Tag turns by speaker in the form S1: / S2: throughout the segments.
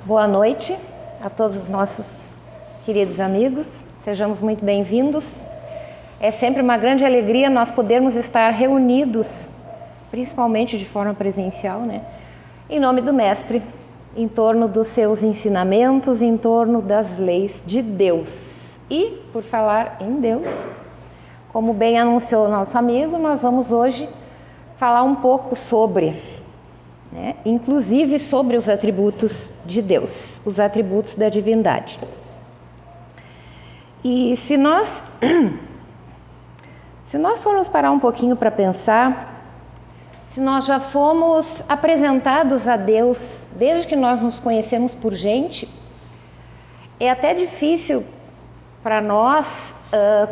S1: Boa noite a todos os nossos queridos amigos, sejamos muito bem-vindos. É sempre uma grande alegria nós podermos estar reunidos, principalmente de forma presencial, em nome do Mestre, em torno dos seus ensinamentos, em torno das leis de Deus. E, por falar em Deus, como bem anunciou o nosso amigo, nós vamos hoje falar um pouco sobre, inclusive sobre os atributos de Deus, os atributos da divindade. E se nós formos parar um pouquinho para pensar, se nós já fomos apresentados a Deus desde que nós nos conhecemos por gente, é até difícil para nós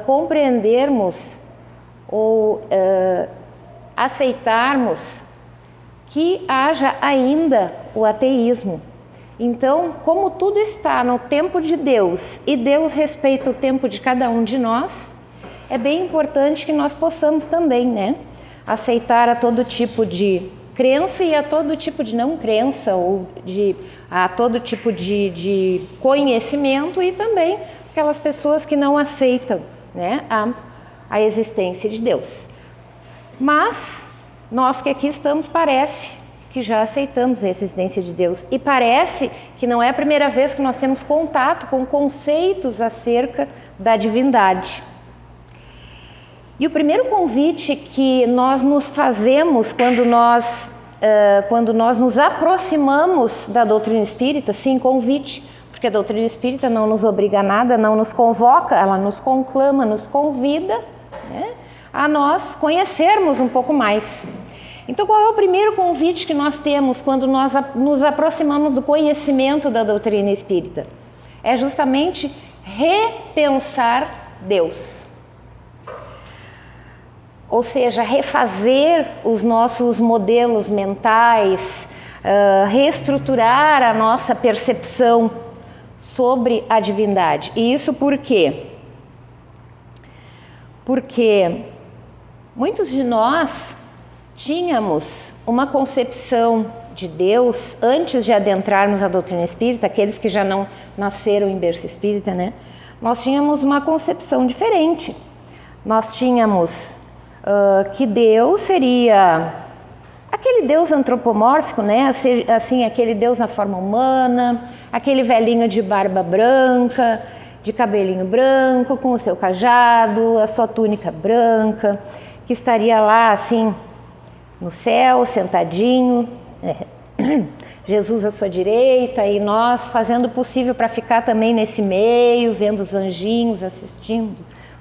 S1: compreendermos ou aceitarmos que haja ainda o ateísmo. Então, como tudo está no tempo de Deus e Deus respeita o tempo de cada um de nós, é bem importante que nós possamos também, aceitar a todo tipo de crença e a todo tipo de não crença ou a todo tipo de conhecimento, e também aquelas pessoas que não aceitam a existência de Deus. Mas nós que aqui estamos, parece que já aceitamos a existência de Deus, e parece que não é a primeira vez que nós temos contato com conceitos acerca da divindade. E o primeiro convite que nós nos fazemos quando nós nos aproximamos da doutrina espírita, sim, convite, porque a doutrina espírita não nos obriga a nada, não nos convoca, ela nos conclama, nos convida a nós conhecermos um pouco mais. Então, qual é o primeiro convite que nós temos quando nós nos aproximamos do conhecimento da doutrina espírita? É justamente repensar Deus. Ou seja, refazer os nossos modelos mentais, reestruturar a nossa percepção sobre a divindade. E isso por quê? Porque muitos de nós tínhamos uma concepção de Deus antes de adentrarmos a doutrina espírita, aqueles que já não nasceram em berço espírita, nós tínhamos uma concepção diferente. Nós tínhamos que Deus seria aquele Deus antropomórfico, assim, aquele Deus na forma humana, aquele velhinho de barba branca, de cabelinho branco, com o seu cajado, a sua túnica branca, que estaria lá assim no céu, sentadinho, Jesus à sua direita, e nós fazendo o possível para ficar também nesse meio, vendo os anjinhos, assistindo,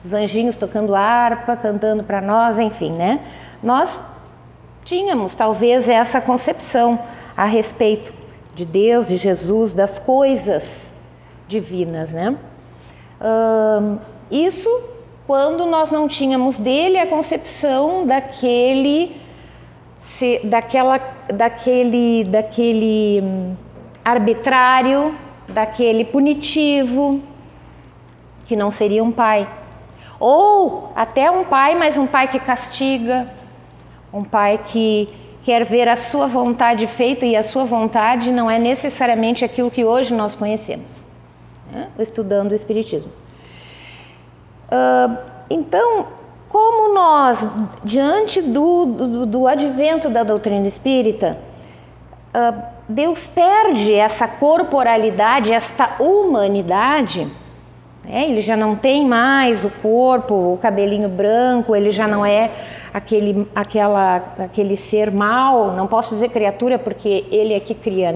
S1: os anjinhos tocando harpa, cantando para nós, enfim, Nós tínhamos talvez essa concepção a respeito de Deus, de Jesus, das coisas divinas, Isso quando nós não tínhamos dele a concepção daquele arbitrário, daquele punitivo, que não seria um pai. Ou até um pai, mas um pai que castiga, um pai que quer ver a sua vontade feita, e a sua vontade não é necessariamente aquilo que hoje nós conhecemos, estudando o Espiritismo. Então, como nós, diante do advento da doutrina espírita, Deus perde essa corporalidade, esta humanidade, ele já não tem mais o corpo, o cabelinho branco, ele já não é aquele ser mau, não posso dizer criatura porque ele é que cria,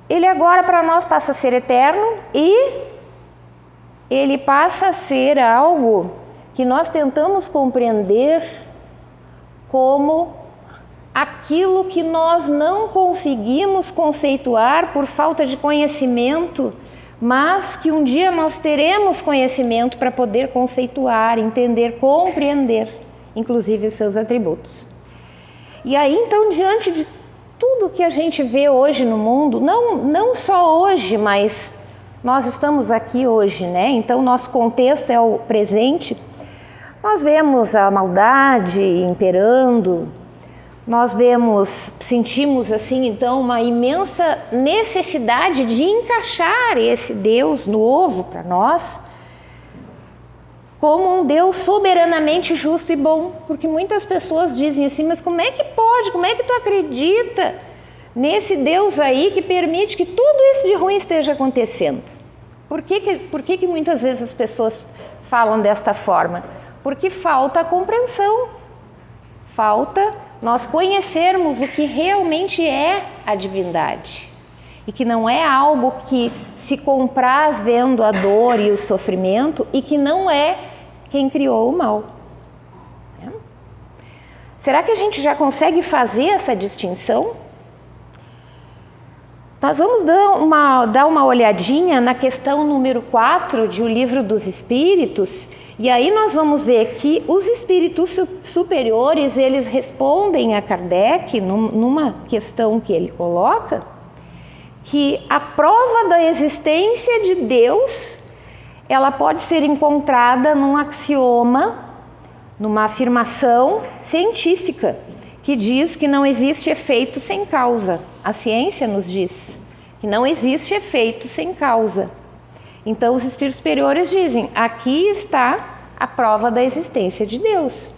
S1: Ele agora para nós passa a ser eterno, e ele passa a ser algo que nós tentamos compreender como aquilo que nós não conseguimos conceituar por falta de conhecimento, mas que um dia nós teremos conhecimento para poder conceituar, entender, compreender, inclusive os seus atributos. E aí, então, diante de tudo que a gente vê hoje no mundo, não só hoje, mas nós estamos aqui hoje, Então, nosso contexto é o presente. Nós vemos a maldade imperando, nós sentimos assim, então, uma imensa necessidade de encaixar esse Deus novo para nós como um Deus soberanamente justo e bom, porque muitas pessoas dizem assim, mas como é que pode, como é que tu acredita nesse Deus aí que permite que tudo isso de ruim esteja acontecendo? Por que muitas vezes as pessoas falam desta forma? Porque falta a compreensão, falta nós conhecermos o que realmente é a divindade e que não é algo que se compraz vendo a dor e o sofrimento e que não é quem criou o mal. Será que a gente já consegue fazer essa distinção? Nós vamos dar uma olhadinha na questão número 4 de O Livro dos Espíritos, e aí nós vamos ver que os espíritos superiores, eles respondem a Kardec numa questão que ele coloca, que a prova da existência de Deus, ela pode ser encontrada num axioma, numa afirmação científica, que diz que não existe efeito sem causa. A ciência nos diz que não existe efeito sem causa. Então os espíritos superiores dizem, aqui está a prova da existência de Deus.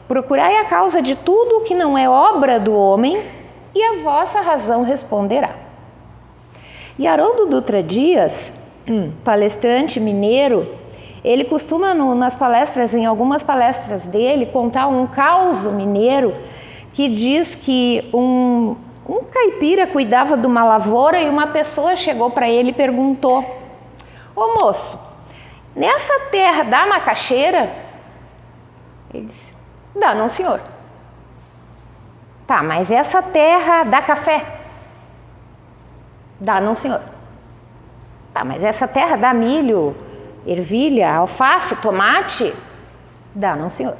S1: Procurai a causa de tudo o que não é obra do homem e a vossa razão responderá. E Haroldo Dutra Dias, palestrante mineiro, ele costuma nas palestras, em algumas palestras dele, contar um causo mineiro que diz que um caipira cuidava de uma lavoura e uma pessoa chegou para ele e perguntou: ô moço, nessa terra dá macaxeira? Ele disse: dá, não senhor. Tá, mas essa terra dá café? Dá, não senhor. Tá, mas essa terra dá milho, ervilha, alface, tomate? Dá, não senhor.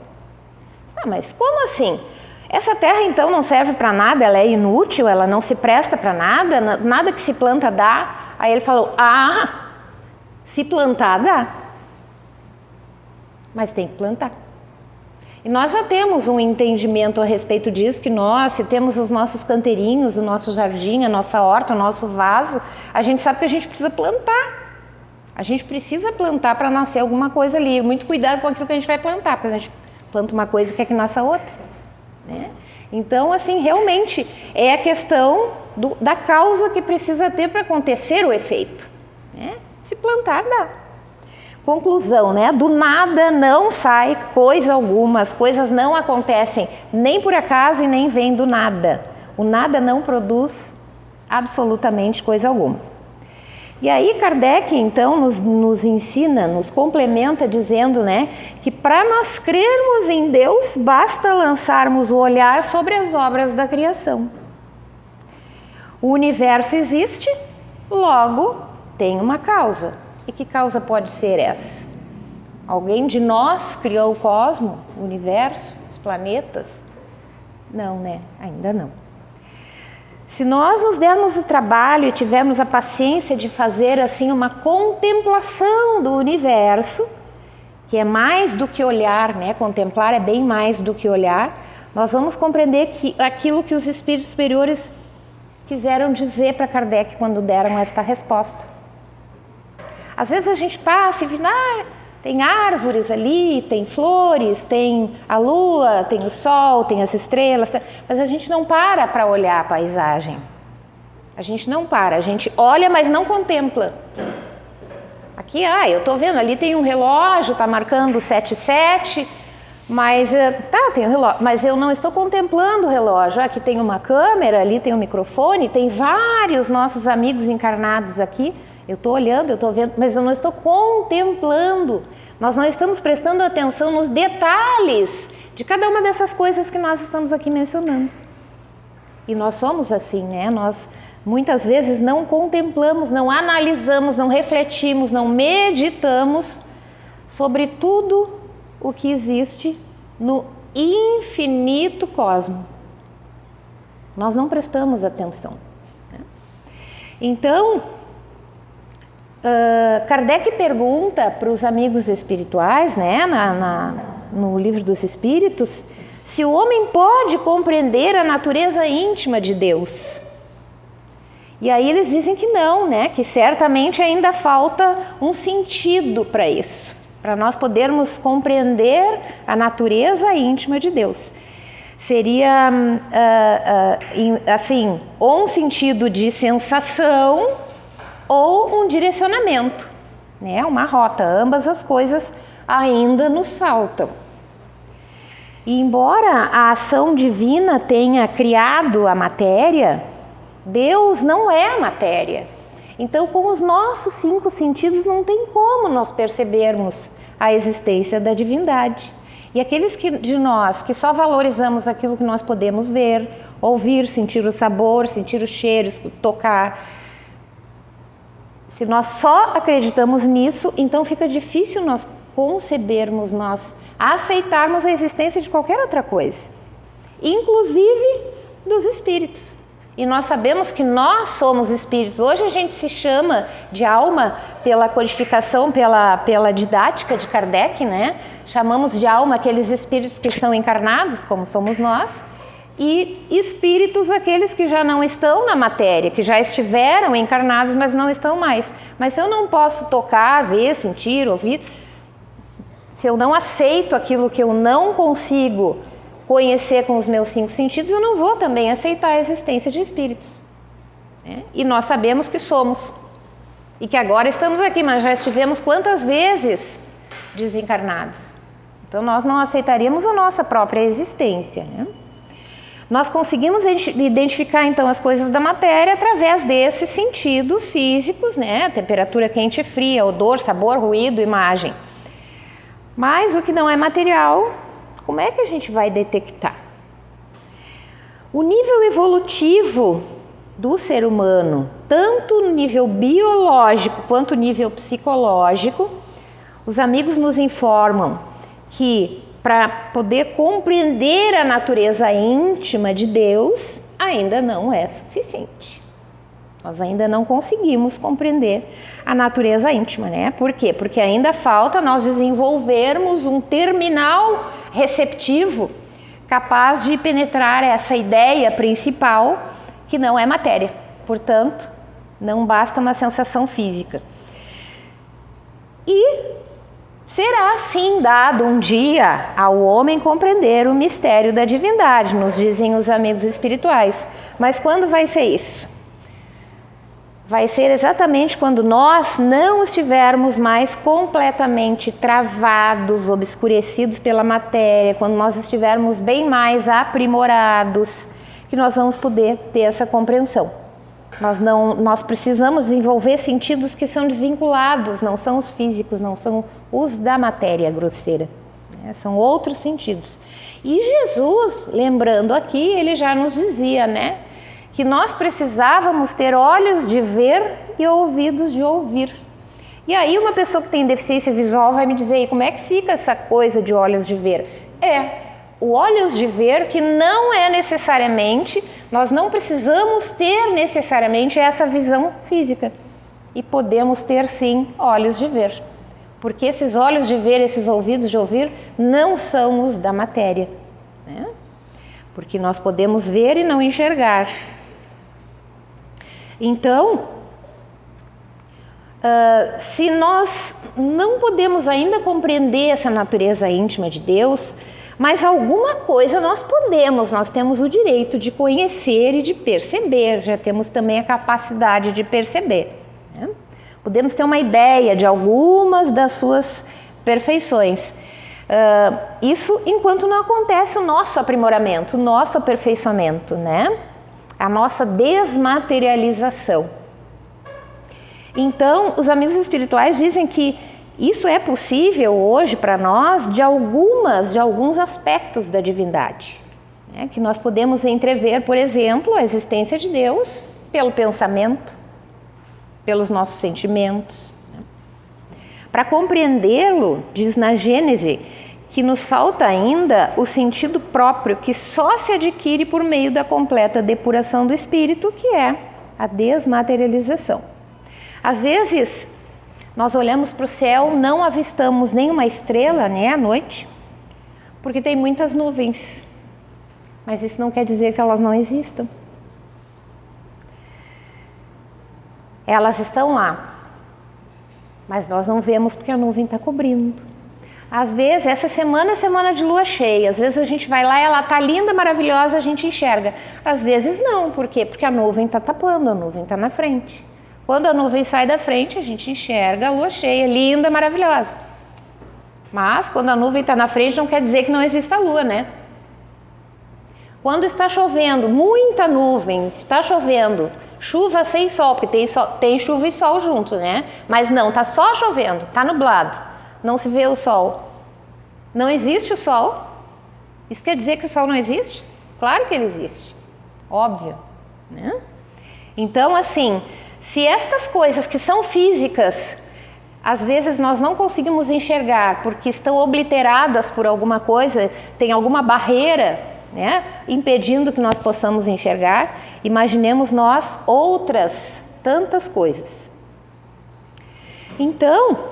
S1: Tá, mas como assim? Essa terra então não serve para nada, ela é inútil, ela não se presta para nada, nada que se planta dá? Aí ele falou: ah, se plantar dá, mas tem que plantar. E nós já temos um entendimento a respeito disso, que nós, se temos os nossos canteirinhos, o nosso jardim, a nossa horta, o nosso vaso, a gente sabe que a gente precisa plantar. A gente precisa plantar para nascer alguma coisa ali. Muito cuidado com aquilo que a gente vai plantar, porque a gente planta uma coisa e quer que nasça outra, né? Então, assim, realmente é a questão da causa que precisa ter para acontecer o efeito, né? Se plantar, dá. Conclusão, né? Do nada não sai coisa alguma, as coisas não acontecem nem por acaso e nem vêm do nada. O nada não produz absolutamente coisa alguma. E aí Kardec então nos ensina, nos complementa dizendo, né, que para nós crermos em Deus basta lançarmos o olhar sobre as obras da criação. O universo existe, logo tem uma causa. E que causa pode ser essa? Alguém de nós criou o cosmos, o universo, os planetas? Não, né? Ainda não. Se nós nos dermos o trabalho e tivermos a paciência de fazer assim uma contemplação do universo, que é mais do que olhar, né? Contemplar é bem mais do que olhar, nós vamos compreender que aquilo que os espíritos superiores quiseram dizer para Kardec quando deram esta resposta. Às vezes a gente passa e vê, tem árvores ali, tem flores, tem a lua, tem o sol, tem as estrelas, mas a gente não para olhar a paisagem. A gente não para, a gente olha, mas não contempla. Aqui, eu estou vendo, ali tem um relógio, está marcando 7:07, mas tem um relógio, mas eu não estou contemplando o relógio. Aqui tem uma câmera, ali tem um microfone, tem vários nossos amigos encarnados aqui. Eu estou olhando, eu estou vendo, mas eu não estou contemplando. Nós não estamos prestando atenção nos detalhes de cada uma dessas coisas que nós estamos aqui mencionando. E nós somos assim, né? Nós muitas vezes não contemplamos, não analisamos, não refletimos, não meditamos sobre tudo o que existe no infinito cosmos. Nós não prestamos atenção, né? Então, Kardec pergunta para os amigos espirituais, né, no Livro dos Espíritos, se o homem pode compreender a natureza íntima de Deus. E aí eles dizem que não, né? Que certamente ainda falta um sentido para isso, para nós podermos compreender a natureza íntima de Deus. Seria, assim, ou um sentido de sensação ou um direcionamento, né? Uma rota. Ambas as coisas ainda nos faltam. E embora a ação divina tenha criado a matéria, Deus não é a matéria. Então, com os nossos 5 sentidos, não tem como nós percebermos a existência da divindade. E aqueles de nós que só valorizamos aquilo que nós podemos ver, ouvir, sentir o sabor, sentir o cheiro, tocar, se nós só acreditamos nisso, então fica difícil nós concebermos, nós aceitarmos a existência de qualquer outra coisa, inclusive dos espíritos. E nós sabemos que nós somos espíritos. Hoje a gente se chama de alma pela codificação, pela didática de Kardec, né? Chamamos de alma aqueles espíritos que estão encarnados, como somos nós, e espíritos aqueles que já não estão na matéria, que já estiveram encarnados, mas não estão mais. Mas se eu não posso tocar, ver, sentir, ouvir, se eu não aceito aquilo que eu não consigo conhecer com os meus 5 sentidos, eu não vou também aceitar a existência de espíritos, né? E nós sabemos que somos, e que agora estamos aqui, mas já estivemos quantas vezes desencarnados? Então nós não aceitaríamos a nossa própria existência, né? Nós conseguimos identificar então as coisas da matéria através desses sentidos físicos, né? Temperatura quente e fria, odor, sabor, ruído, imagem. Mas o que não é material, como é que a gente vai detectar? O nível evolutivo do ser humano, tanto no nível biológico quanto no nível psicológico, os amigos nos informam que para poder compreender a natureza íntima de Deus, ainda não é suficiente. Nós ainda não conseguimos compreender a natureza íntima, né? Por quê? Porque ainda falta nós desenvolvermos um terminal receptivo capaz de penetrar essa ideia principal, que não é matéria. Portanto, não basta uma sensação física. E será assim dado um dia ao homem compreender o mistério da divindade, nos dizem os amigos espirituais. Mas quando vai ser isso? Vai ser exatamente quando nós não estivermos mais completamente travados, obscurecidos pela matéria, quando nós estivermos bem mais aprimorados, que nós vamos poder ter essa compreensão. Nós precisamos desenvolver sentidos que são desvinculados, não são os físicos, não são os da matéria grosseira, né? São outros sentidos. E Jesus, lembrando aqui, ele já nos dizia, né? Que nós precisávamos ter olhos de ver e ouvidos de ouvir. E aí uma pessoa que tem deficiência visual vai me dizer, como é que fica essa coisa de olhos de ver? O olhos de ver que não é necessariamente, nós não precisamos ter necessariamente essa visão física. E podemos ter sim olhos de ver. Porque esses olhos de ver, esses ouvidos de ouvir, não são os da matéria, né? Porque nós podemos ver e não enxergar. Então, se nós não podemos ainda compreender essa natureza íntima de Deus, mas alguma coisa nós temos o direito de conhecer e de perceber, já temos também a capacidade de perceber, né? Podemos ter uma ideia de algumas das suas perfeições. Isso enquanto não acontece o nosso aprimoramento, o nosso aperfeiçoamento, né? A nossa desmaterialização. Então, os amigos espirituais dizem que isso é possível hoje para nós de alguns aspectos da divindade, né? Que nós podemos entrever, por exemplo, a existência de Deus pelo pensamento, pelos nossos sentimentos, né? Para compreendê-lo, diz na Gênese, que nos falta ainda o sentido próprio que só se adquire por meio da completa depuração do espírito, que é a desmaterialização. Às vezes, nós olhamos para o céu, não avistamos nenhuma estrela, né, à noite, porque tem muitas nuvens. Mas isso não quer dizer que elas não existam. Elas estão lá, mas nós não vemos porque a nuvem está cobrindo. Às vezes, essa semana é semana de lua cheia, às vezes a gente vai lá e ela está linda, maravilhosa, a gente enxerga. Às vezes não, por quê? Porque a nuvem está tapando, a nuvem está na frente. Quando a nuvem sai da frente, a gente enxerga a lua cheia, linda, maravilhosa. Mas quando a nuvem está na frente, não quer dizer que não exista a lua, né? Quando está chovendo, muita nuvem, está chovendo, chuva sem sol, porque tem chuva e sol junto, né? Mas não, está só chovendo, está nublado, não se vê o sol. Não existe o sol. Isso quer dizer que o sol não existe? Claro que ele existe, óbvio, né? Então, assim, se estas coisas que são físicas, às vezes nós não conseguimos enxergar porque estão obliteradas por alguma coisa, tem alguma barreira, né, impedindo que nós possamos enxergar, imaginemos nós outras tantas coisas. Então,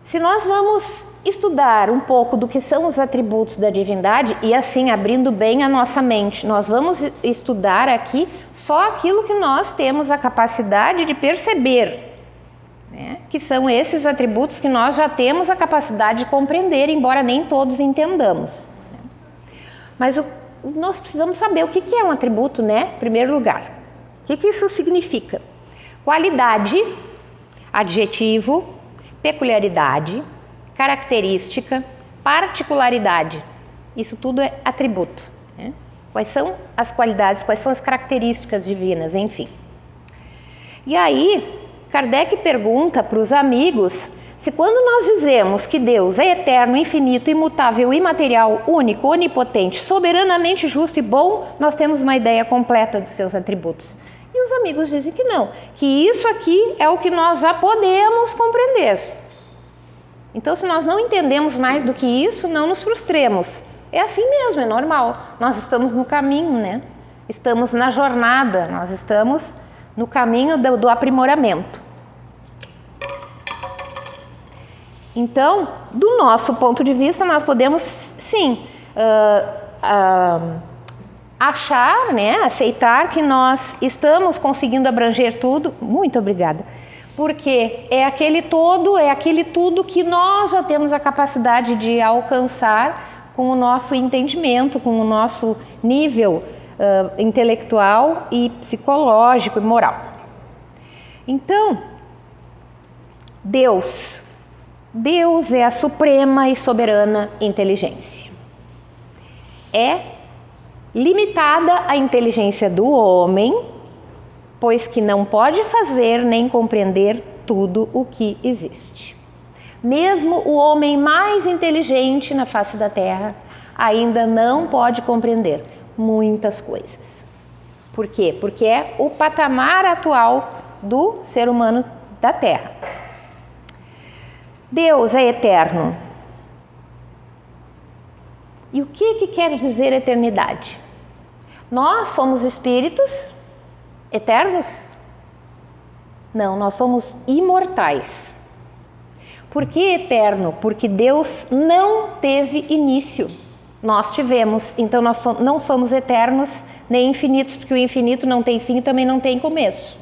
S1: se nós vamos estudar um pouco do que são os atributos da divindade, e assim, abrindo bem a nossa mente, nós vamos estudar aqui só aquilo que nós temos a capacidade de perceber, né? Que são esses atributos que nós já temos a capacidade de compreender, embora nem todos entendamos. Mas nós precisamos saber o que é um atributo, né? Em primeiro lugar, o que isso significa? Qualidade, adjetivo, peculiaridade, característica, particularidade. Isso tudo é atributo, né? Quais são as qualidades, quais são as características divinas, enfim. E aí, Kardec pergunta para os amigos se quando nós dizemos que Deus é eterno, infinito, imutável, imaterial, único, onipotente, soberanamente justo e bom, nós temos uma ideia completa dos seus atributos. E os amigos dizem que não, que isso aqui é o que nós já podemos compreender. Então, se nós não entendemos mais do que isso, não nos frustremos. É assim mesmo, é normal. Nós estamos no caminho, né? Estamos na jornada, nós estamos no caminho do aprimoramento. Então, do nosso ponto de vista, nós podemos, sim, achar, né, aceitar que nós estamos conseguindo abranger tudo. Muito obrigada. Porque é aquele tudo que nós já temos a capacidade de alcançar com o nosso entendimento, com o nosso nível intelectual e psicológico e moral. Então, Deus é a suprema e soberana inteligência. É limitada a inteligência do homem, pois que não pode fazer nem compreender tudo o que existe. Mesmo o homem mais inteligente na face da Terra ainda não pode compreender muitas coisas. Por quê? Porque é o patamar atual do ser humano da Terra. Deus é eterno. E o que quer dizer eternidade? Nós somos espíritos eternos? Não, nós somos imortais. Por que eterno? Porque Deus não teve início. Nós tivemos, então nós não somos eternos nem infinitos, porque o infinito não tem fim e também não tem começo.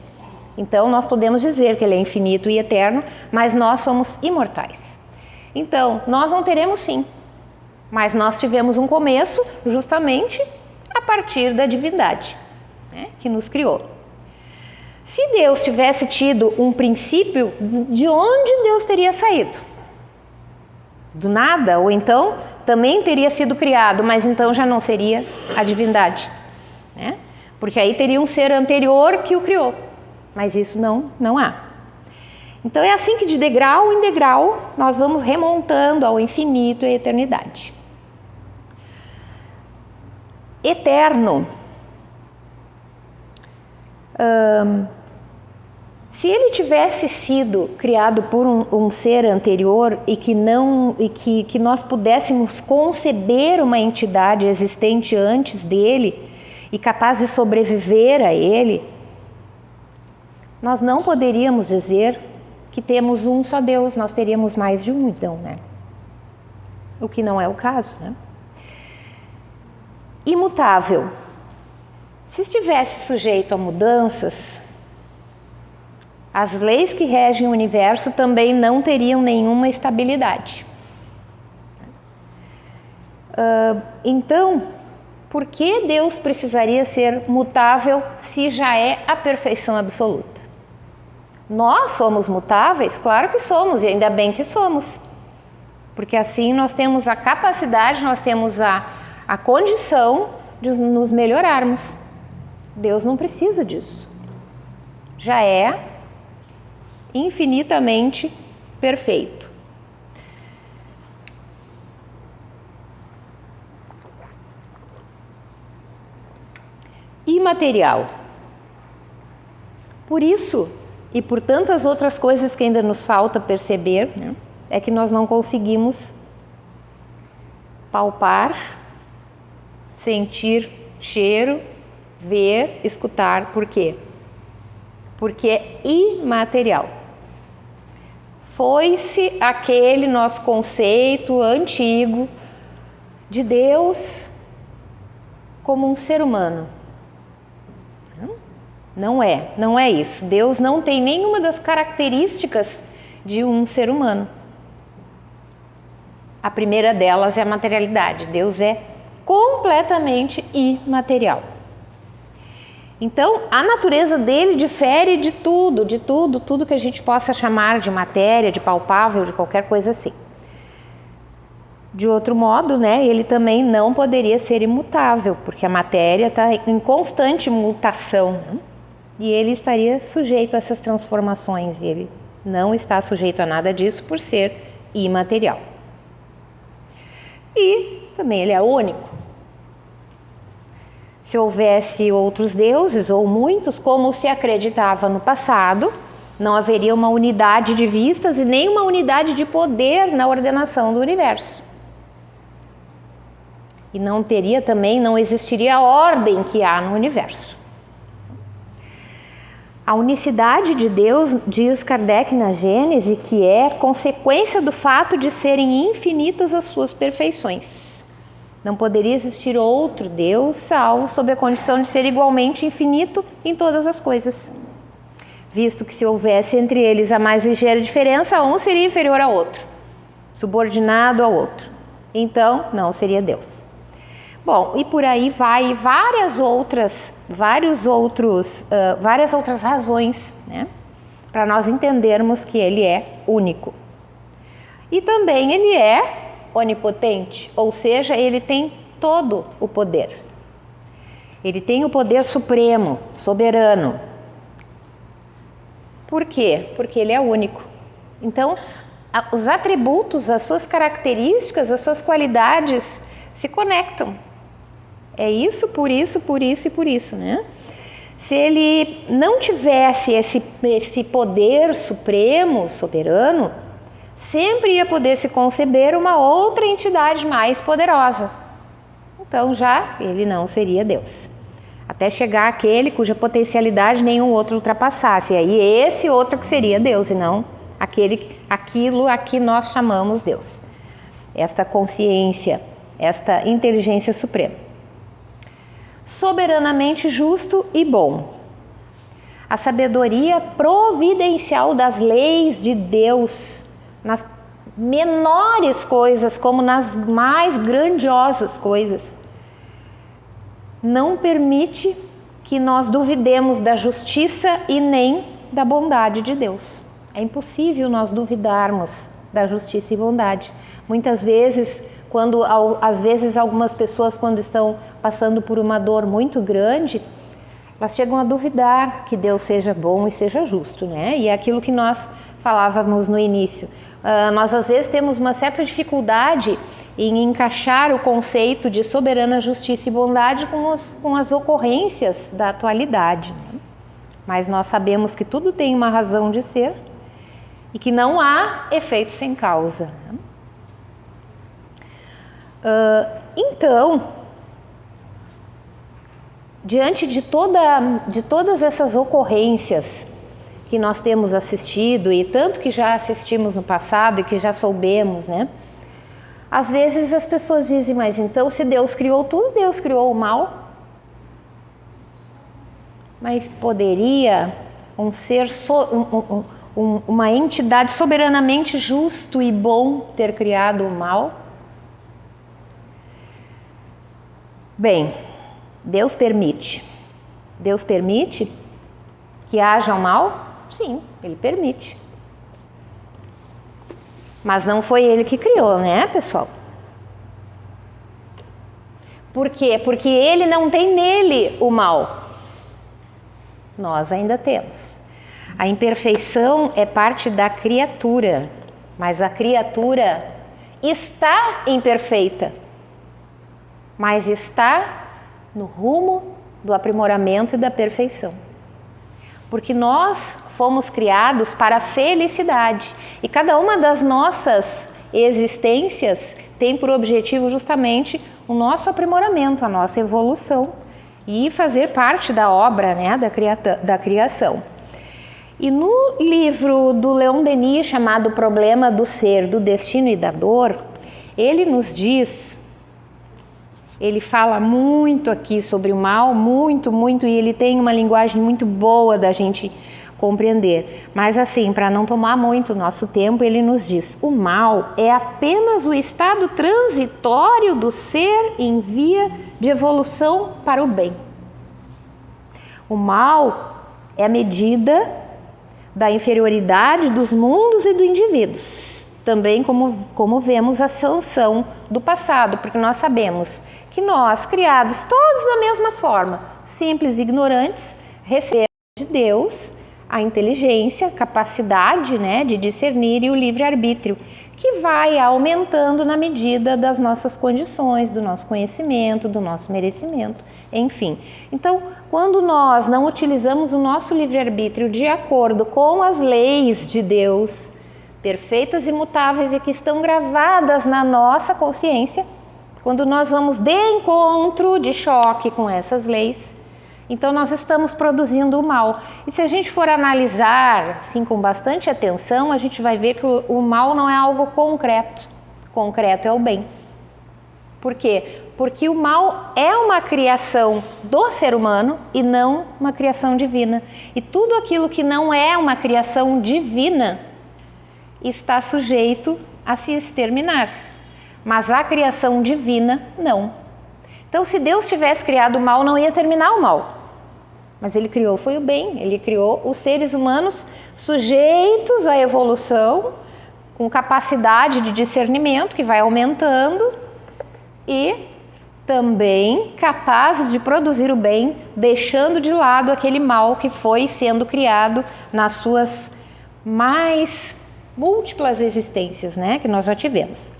S1: Então nós podemos dizer que ele é infinito e eterno, mas nós somos imortais. Então, nós não teremos fim, mas nós tivemos um começo justamente a partir da divindade, né, que nos criou. Se Deus tivesse tido um princípio, de onde Deus teria saído? Do nada? Ou então também teria sido criado, mas então já não seria a divindade, né? Porque aí teria um ser anterior que o criou, mas isso não há. Então é assim que de degrau em degrau nós vamos remontando ao infinito e à eternidade. Eterno. Se ele tivesse sido criado por um ser anterior e que nós pudéssemos conceber uma entidade existente antes dele e capaz de sobreviver a ele, nós não poderíamos dizer que temos um só Deus, nós teríamos mais de um, então, né? O que não é o caso, né? imutável. Se estivesse sujeito a mudanças, as leis que regem o universo também não teriam nenhuma estabilidade. Então, por que Deus precisaria ser mutável se já é a perfeição absoluta? Nós somos mutáveis? Claro que somos, e ainda bem que somos. Porque assim nós temos a capacidade, nós temos a condição de nos melhorarmos. Deus não precisa disso. Já é infinitamente perfeito. Imaterial. Por isso, e por tantas outras coisas que ainda nos falta perceber, né, é que nós não conseguimos palpar, sentir cheiro, ver, escutar. Por quê? Porque é imaterial. Foi-se aquele nosso conceito antigo de Deus como um ser humano. Não é isso. Deus não tem nenhuma das características de um ser humano. A primeira delas é a materialidade. Deus é completamente imaterial. Então, a natureza dele difere de tudo que a gente possa chamar de matéria, de palpável, de qualquer coisa assim. De outro modo, né, ele também não poderia ser imutável, porque a matéria está em constante mutação, né? E ele estaria sujeito a essas transformações, e ele não está sujeito a nada disso por ser imaterial. E também ele é único. Se houvesse outros deuses, ou muitos, como se acreditava no passado, não haveria uma unidade de vistas e nem uma unidade de poder na ordenação do universo. E não existiria a ordem que há no universo. A unicidade de Deus, diz Kardec na Gênese, que é consequência do fato de serem infinitas as suas perfeições. Não poderia existir outro Deus, salvo sob a condição de ser igualmente infinito em todas as coisas. Visto que se houvesse entre eles a mais ligeira diferença, um seria inferior ao outro, subordinado ao outro. Então, não seria Deus. Bom, e por aí vai várias outras razões, né, para nós entendermos que ele é único. E também ele é onipotente, ou seja, ele tem todo o poder. Ele tem o poder supremo, soberano. Por quê? Porque ele é único. Então, os atributos, as suas características, as suas qualidades se conectam. É isso, por isso e por isso, né? Se ele não tivesse esse poder supremo, soberano, sempre ia poder se conceber uma outra entidade mais poderosa. Então já ele não seria Deus. Até chegar àquele cuja potencialidade nenhum outro ultrapassasse. E aí esse outro que seria Deus, e não aquilo a que nós chamamos Deus. Esta consciência, esta inteligência suprema. Soberanamente justo e bom. A sabedoria providencial das leis de Deus, nas menores coisas como nas mais grandiosas coisas, não permite que nós duvidemos da justiça e nem da bondade de Deus. É impossível nós duvidarmos da justiça e bondade. Muitas vezes, às vezes algumas pessoas, quando estão passando por uma dor muito grande, elas chegam a duvidar que Deus seja bom e seja justo, né? E é aquilo que nós falávamos no início. Nós às vezes temos uma certa dificuldade em encaixar o conceito de soberana justiça e bondade com as ocorrências da atualidade, né? Mas nós sabemos que tudo tem uma razão de ser e que não há efeito sem causa, né? Então, diante de todas essas ocorrências que nós temos assistido, e tanto que já assistimos no passado e que já soubemos, né? Às vezes as pessoas dizem, mas então se Deus criou tudo, Deus criou o mal? Mas poderia um ser, uma entidade soberanamente justo e bom ter criado o mal? Bem, Deus permite. Deus permite que haja o mal? Sim, Ele permite. Mas não foi Ele que criou, né, pessoal? Por quê? Porque Ele não tem nele o mal. Nós ainda temos. A imperfeição é parte da criatura, mas a criatura está imperfeita, mas está no rumo do aprimoramento e da perfeição. Porque nós fomos criados para a felicidade e cada uma das nossas existências tem por objetivo justamente o nosso aprimoramento, a nossa evolução e fazer parte da obra, né, da criação. E no livro do Leon Denis chamado Problema do Ser, do Destino e da Dor, ele nos diz, ele fala muito aqui sobre o mal, muito, e ele tem uma linguagem muito boa da gente compreender. Mas assim, para não tomar muito nosso tempo, ele nos diz, o mal é apenas o estado transitório do ser em via de evolução para o bem. O mal é a medida da inferioridade dos mundos e dos indivíduos. Também como vemos a sanção do passado, porque nós sabemos que nós, criados todos da mesma forma, simples e ignorantes, recebemos de Deus a inteligência, capacidade, né, de discernir e o livre-arbítrio, que vai aumentando na medida das nossas condições, do nosso conhecimento, do nosso merecimento, enfim. Então, quando nós não utilizamos o nosso livre-arbítrio de acordo com as leis de Deus, perfeitas e imutáveis e que estão gravadas na nossa consciência, quando nós vamos de encontro, de choque com essas leis, então nós estamos produzindo o mal. E se a gente for analisar assim, com bastante atenção, a gente vai ver que o mal não é algo concreto. Concreto é o bem. Por quê? Porque o mal é uma criação do ser humano e não uma criação divina. E tudo aquilo que não é uma criação divina está sujeito a se exterminar. Mas a criação divina, não. Então, se Deus tivesse criado o mal, não ia terminar o mal. Mas Ele criou foi o bem. Ele criou os seres humanos sujeitos à evolução, com capacidade de discernimento que vai aumentando e também capazes de produzir o bem, deixando de lado aquele mal que foi sendo criado nas suas mais múltiplas existências, né, que nós já tivemos.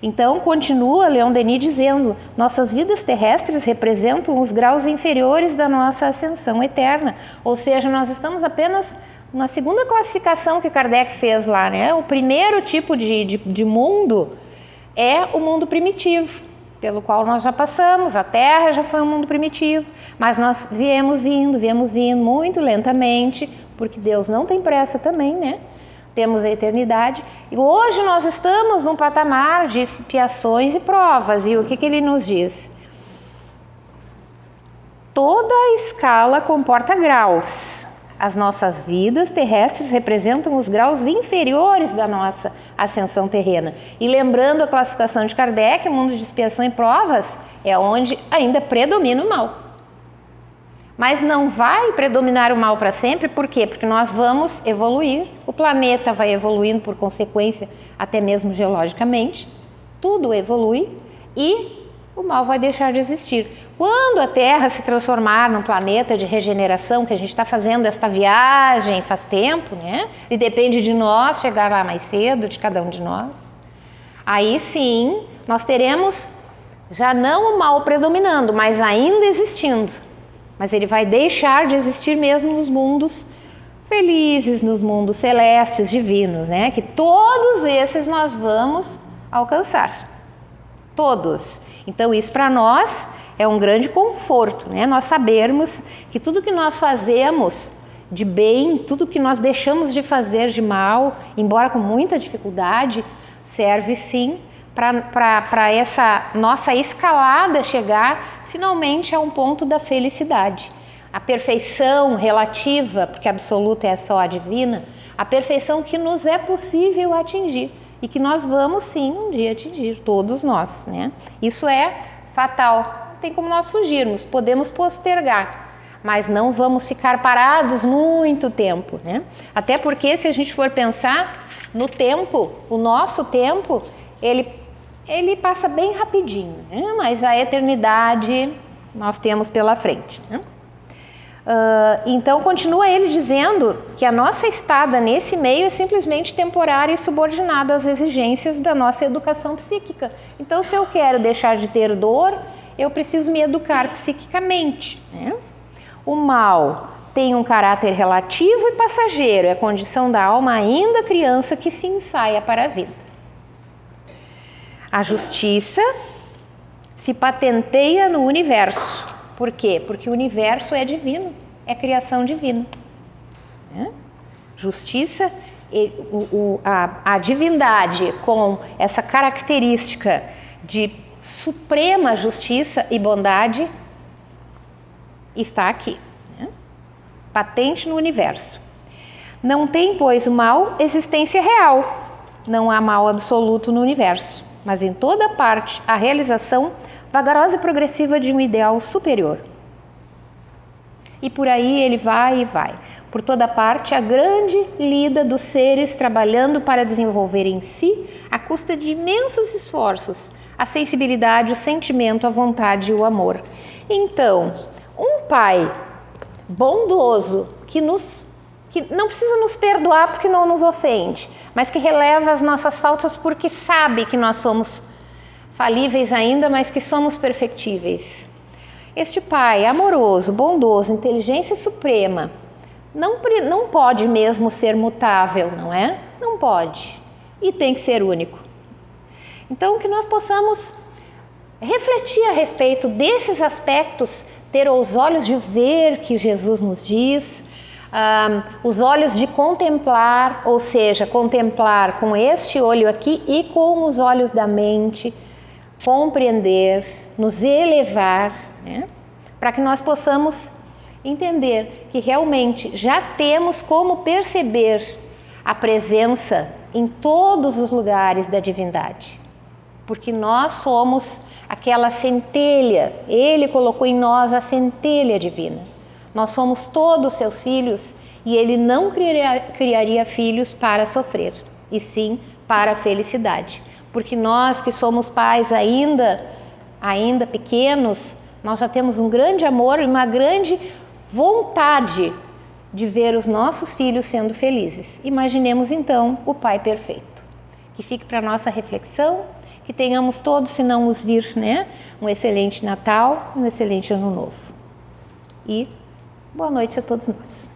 S1: Então, continua Leon Denis dizendo, nossas vidas terrestres representam os graus inferiores da nossa ascensão eterna. Ou seja, nós estamos apenas na segunda classificação que Kardec fez lá, né? O primeiro tipo de mundo é o mundo primitivo, pelo qual nós já passamos. A Terra já foi um mundo primitivo, mas nós viemos vindo muito lentamente, porque Deus não tem pressa também, né? Temos a eternidade e hoje nós estamos num patamar de expiações e provas. E o que ele nos diz? Toda a escala comporta graus. As nossas vidas terrestres representam os graus inferiores da nossa ascensão terrena. E lembrando a classificação de Kardec, o mundo de expiação e provas é onde ainda predomina o mal. Mas não vai predominar o mal para sempre, por quê? Porque nós vamos evoluir, o planeta vai evoluindo por consequência, até mesmo geologicamente, tudo evolui e o mal vai deixar de existir. Quando a Terra se transformar num planeta de regeneração, que a gente está fazendo esta viagem faz tempo, né? E depende de nós chegar lá mais cedo, de cada um de nós, aí sim nós teremos já não o mal predominando, mas ainda existindo. Mas ele vai deixar de existir mesmo nos mundos felizes, nos mundos celestes, divinos, né? Que todos esses nós vamos alcançar. Todos. Então isso para nós é um grande conforto, né? Nós sabermos que tudo que nós fazemos de bem, tudo que nós deixamos de fazer de mal, embora com muita dificuldade, serve sim para essa nossa escalada chegar finalmente a um ponto da felicidade. A perfeição relativa, porque absoluta é só a divina, a perfeição que nos é possível atingir e que nós vamos sim um dia atingir, todos nós, né? Isso é fatal, não tem como nós fugirmos, podemos postergar, mas não vamos ficar parados muito tempo, né? Até porque se a gente for pensar no tempo, o nosso tempo, ele passa bem rapidinho, né? Mas a eternidade nós temos pela frente, né? Então continua ele dizendo que a nossa estada nesse meio é simplesmente temporária e subordinada às exigências da nossa educação psíquica. Então, se eu quero deixar de ter dor, eu preciso me educar psiquicamente, né? O mal tem um caráter relativo e passageiro, é a condição da alma ainda criança que se ensaia para a vida. A justiça se patenteia no universo. Por quê? Porque o universo é divino, é criação divina. Justiça, a divindade com essa característica de suprema justiça e bondade está aqui, né? Patente no universo. Não tem, pois, o mal existência real. Não há mal absoluto no universo, mas em toda parte a realização vagarosa e progressiva de um ideal superior. E por aí ele vai e vai. Por toda parte, a grande lida dos seres trabalhando para desenvolver em si, à custa de imensos esforços, a sensibilidade, o sentimento, a vontade e o amor. Então, um pai bondoso que não precisa nos perdoar porque não nos ofende, mas que releva as nossas faltas porque sabe que nós somos falíveis ainda, mas que somos perfectíveis. Este pai amoroso, bondoso, inteligência suprema, não pode mesmo ser mutável, não é? Não pode. E tem que ser único. Então, que nós possamos refletir a respeito desses aspectos, ter os olhos de ver que Jesus nos diz, os olhos de contemplar, ou seja, contemplar com este olho aqui e com os olhos da mente, compreender, nos elevar, né? Para que nós possamos entender que realmente já temos como perceber a presença em todos os lugares da divindade, porque nós somos aquela centelha, Ele colocou em nós a centelha divina. Nós somos todos seus filhos e Ele não criaria filhos para sofrer, e sim para a felicidade. Porque nós que somos pais ainda pequenos, nós já temos um grande amor e uma grande vontade de ver os nossos filhos sendo felizes. Imaginemos então o Pai perfeito. Que fique para nossa reflexão, que tenhamos todos, se não os vir, né, um excelente Natal, um excelente Ano Novo. E boa noite a todos nós.